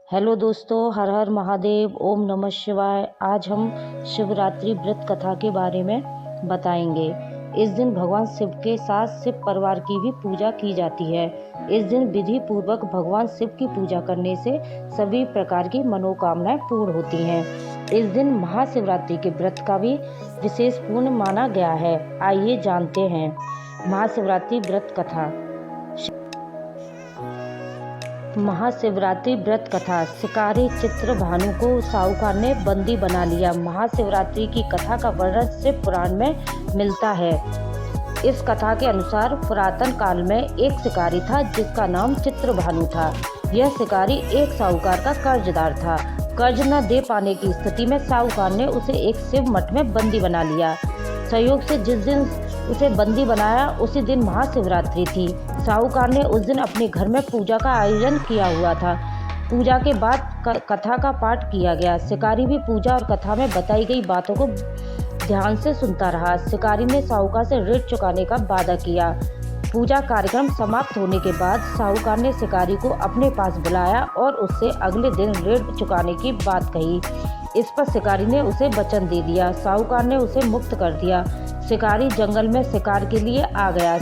Hello दोस्तों, हर हर महादेव, ओम नमः शिवाय। आज हम शिवरात्रि व्रत कथा के बारे में बताएंगे। इस दिन भगवान शिव के साथ शिव परिवार की भी पूजा की जाती है। इस दिन विधि पूर्वक भगवान शिव की पूजा करने से सभी प्रकार की मनोकामनाएं पूर्ण होती हैं। इस दिन महाशिवरात्रि के व्रत का भी विशेष पूर्ण माना गया है। आइए जानते हैं महाशिवरात्रि व्रत कथा। महाशिवरात्रि व्रत कथा। शिकारी चित्रभानु को साहूकार ने बंदी बना लिया। महाशिवरात्रि की कथा का वर्णन शिव पुराण में मिलता है। इस कथा के अनुसार पुरातन काल में एक शिकारी था जिसका नाम चित्रभानु था। यह शिकारी एक साहूकार का कर्जदार था। कर्ज न दे पाने की स्थिति में साहूकार ने उसे एक शिव मठ में बंदी बना लिया। संयोग से जिस दिन उसे बंदी बनाया उसी दिन महाशिवरात्रि थी। साहूकार ने उस दिन अपने घर में पूजा का आयोजन किया हुआ था। पूजा के बाद कथा का पाठ किया गया। शिकारी भी पूजा और कथा में बताई गई बातों को ध्यान से सुनता रहा। शिकारी ने साहूकार से ऋण चुकाने का वादा किया। पूजा कार्यक्रम समाप्त होने के बाद साहूकार ने शिकारी को अपने पास बुलाया और उससे अगले दिन ऋण चुकाने की बात कही। इस पर शिकारी ने उसे वचन दे दिया। साहूकार ने उसे मुक्त कर दिया। शिकारी जंगल में शिकार के लिए आ गया।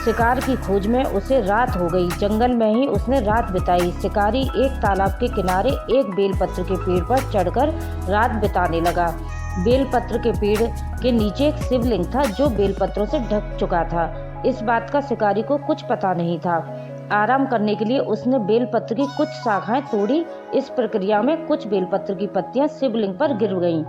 शिकार की खोज में उसे रात हो गई। जंगल में ही उसने रात बिताई। शिकारी एक तालाब के किनारे एक बेलपत्र के पेड़ पर चढ़कर रात बिताने लगा। बेलपत्र के पेड़ के नीचे एक शिवलिंग था जो बेलपत्रों से ढक चुका था। इस बात का शिकारी को कुछ पता नहीं था। आराम करने के लिए उसने बेलपत्र की कुछ शाखाएं तोड़ी। इस प्रक्रिया में कुछ बेलपत्र की पत्तियां शिवलिंग पर गिर गईं।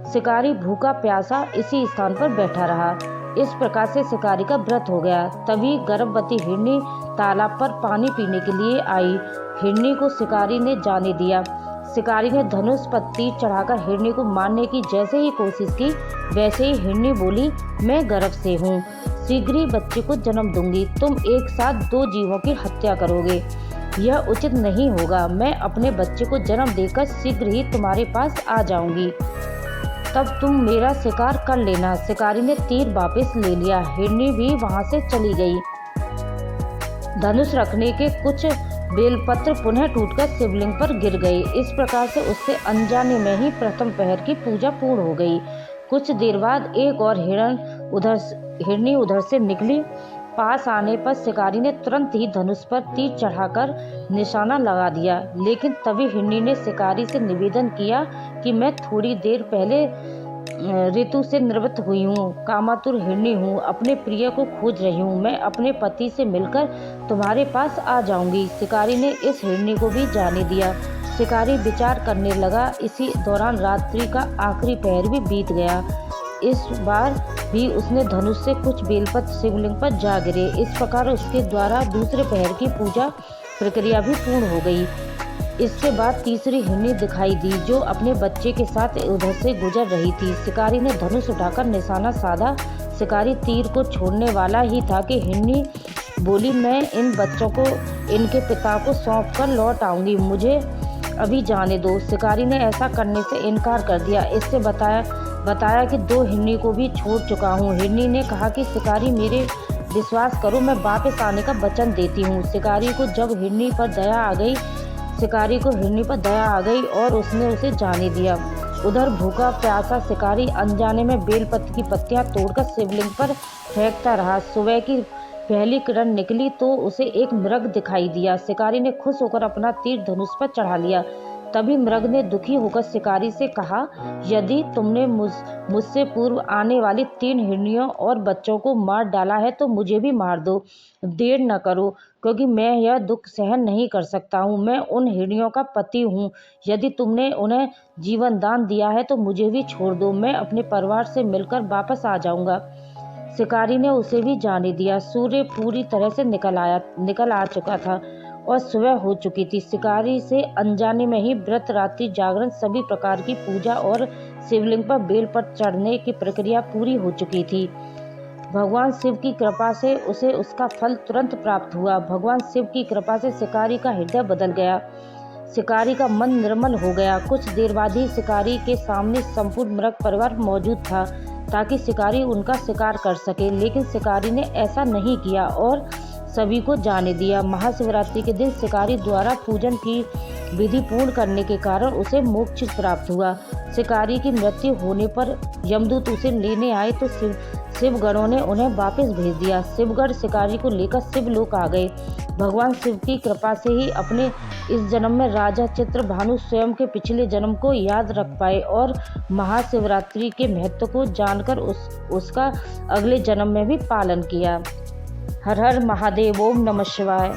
शिकारी भूखा प्यासा इसी स्थान पर बैठा रहा। इस प्रकार से शिकारी का व्रत हो गया। तभी गर्भवती हिरनी तालाब पर पानी पीने के लिए आई। हिरनी को शिकारी ने जाने दिया। शिकारी ने धनुष पर तीर चढ़ाकर हिरनी को मारने की जैसे ही कोशिश की वैसे ही हिरनी बोली, मैं गर्भ से हूँ, शीघ्र ही बच्चे को जन्म दूंगी। तुम एक साथ दो जीवों की हत्या करोगे, यह उचित नहीं होगा। मैं अपने बच्चे को जन्म देकर शीघ्र ही तुम्हारे पास आ जाऊंगी, तब तुम मेरा शिकार कर लेना। शिकारी ने तीर वापस ले लिया। हिरनी भी वहां से चली गई। धनुष रखने के कुछ बेलपत्र पुनः टूटकर शिवलिंग पर गिर गए। इस प्रकार से उससे अनजाने में ही प्रथम पहर की पूजा पूर्ण हो गई। कुछ देर बाद एक और हिरनी उधर से निकली। पास आने पर शिकारी ने तुरंत ही धनुष पर तीर चढ़ाकर निशाना लगा दिया। लेकिन तभी हिरनी ने शिकारी से निवेदन किया कि मैं थोड़ी देर पहले ऋतु से निवृत्त हुई हूँ, कामातुर हिरनी हूँ, अपने प्रिय को खोज रही हूँ। मैं अपने पति से मिलकर तुम्हारे पास आ जाऊंगी। शिकारी ने इस हिरनी को भी जाने दिया। शिकारी विचार करने लगा। इसी दौरान रात्रि का आखिरी पहर भी बीत गया। इस बार भी उसने धनुष से कुछ बेलपत्र शिवलिंग पर जा गिरे। इस प्रकार उसके द्वारा दूसरे पहर की पूजा प्रक्रिया भी पूर्ण हो गई। इसके बाद तीसरी हिरनी दिखाई दी जो अपने बच्चे के साथ उधर से गुजर रही थी। शिकारी ने धनुष उठाकर निशाना साधा। शिकारी तीर को छोड़ने वाला ही था कि हिरनी बोली, मैं इन बच्चों को इनके पिता को सौंप कर लौट आऊंगी, मुझे अभी जाने दो। शिकारी ने ऐसा करने से इनकार कर दिया। इससे बताया कि दो हिरनी को भी छोड़ चुका हूँ। हिरनी ने कहा कि शिकारी, मेरे विश्वास करो, मैं वापस आने का वचन देती हूँ। शिकारी को हिरनी पर दया आ गई और उसने उसे जाने दिया। उधर भूखा प्यासा शिकारी अनजाने में बेलपत्र की पत्तियां तोड़कर शिवलिंग पर फेंकता रहा। सुबह की पहली किरण निकली तो उसे एक मृग दिखाई दिया। शिकारी ने खुश होकर अपना तीर धनुष पर चढ़ा लिया। तभी मृग ने दुखी होकर शिकारी से कहा, यदि तुमने मुझसे पूर्व आने वाली 3 हिरनियों और बच्चों को मार डाला है तो मुझे भी मार दो। देर न करो, क्योंकि मैं यह दुख सहन नहीं कर सकता हूँ। मैं उन हिरनियों का पति हूँ। यदि तुमने उन्हें जीवन दान दिया है तो मुझे भी छोड़ दो। मैं अपने परिवार से मिलकर वापस आ जाऊंगा। शिकारी ने उसे भी जाने दिया। सूर्य पूरी तरह से निकल आ चुका था और सुबह हो चुकी थी। शिकारी से अनजाने में ही व्रत, रात्रि जागरण, सभी प्रकार की पूजा और शिवलिंग पर बेल पर चढ़ने की प्रक्रिया पूरी हो चुकी थी। भगवान शिव की कृपा से उसे उसका फल तुरंत प्राप्त हुआ। भगवान शिव की कृपा से शिकारी का हृदय बदल गया। शिकारी का मन निर्मल हो गया। कुछ देर बाद ही शिकारी के सामने संपूर्ण मृग परिवार मौजूद था ताकि शिकारी उनका शिकार कर सके। लेकिन शिकारी ने ऐसा नहीं किया और सभी को जाने दिया। महाशिवरात्रि के दिन शिकारी द्वारा पूजन की विधि पूर्ण करने के कारण उसे मोक्ष प्राप्त हुआ। शिकारी की मृत्यु होने पर यमदूत उसे लेने आए तो शिवगणों ने उन्हें वापस भेज दिया। शिवगण शिकारी को लेकर शिवलोक आ गए। भगवान शिव की कृपा से ही अपने इस जन्म में राजा चित्रभानु स्वयं के पिछले जन्म को याद रख पाए और महाशिवरात्रि के महत्व को जानकर उसका अगले जन्म में भी पालन किया। हर हर महादेव। ओम नमः शिवाय।